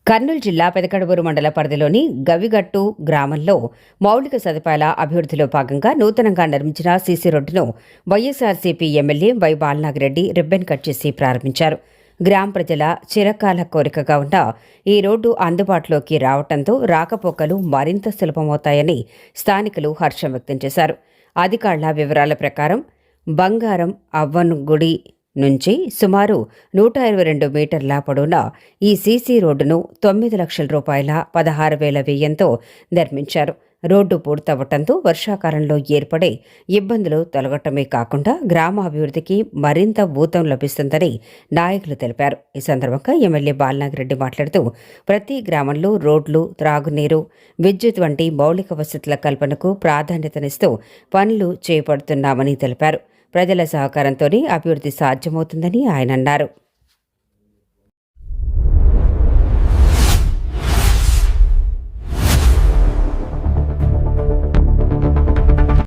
కర్నూలు జిల్లా పెదకడుగూరు మండల పరిధిలోని గవిగట్టు గ్రామంలో మౌలిక సదుపాయాల అభివృద్ధిలో భాగంగా నూతనంగా నిర్మించిన సీసీ రోడ్డును YSRCP MLA Y Balanagi Reddy ribbon cut చేసి ప్రారంభించారు. గ్రామ ప్రజల చిరకాల కోరికగా ఉన్న ఈ రోడ్డు అందుబాటులోకి రావడంతో రాకపోకలు మరింత సులభమవుతాయని స్థానికులు హర్షం వ్యక్తం చేశారు. అధికారుల వివరాల ప్రకారం బంగారం అవ్వను గుడి నుంచి సుమారు 122 మీటర్ల పొడవున ఈ సీసీ రోడ్డును 9 లక్షల రూపాయల 16,000 వ్యయంతో నిర్మించారు. రోడ్డు పూర్తవటంతో వర్షాకాలంలో ఏర్పడే ఇబ్బందులు తొలగటమే కాకుండా గ్రామాభివృద్ధికి మరింత ఊతం లభిస్తుందని నాయకులు తెలిపారు. ఈ సందర్భంగా ఎమ్మెల్యే బాలనాగిరెడ్డి మాట్లాడుతూ ప్రతి గ్రామంలో రోడ్లు, త్రాగునీరు, విద్యుత్ వంటి మౌలిక వసతుల కల్పనకు ప్రాధాన్యతనిస్తూ పనులు చేపడుతున్నామని తెలిపారు. ప్రజల సహకారంతోనే అభివృద్ధి సాధ్యమవుతుందని ఆయన అన్నారు.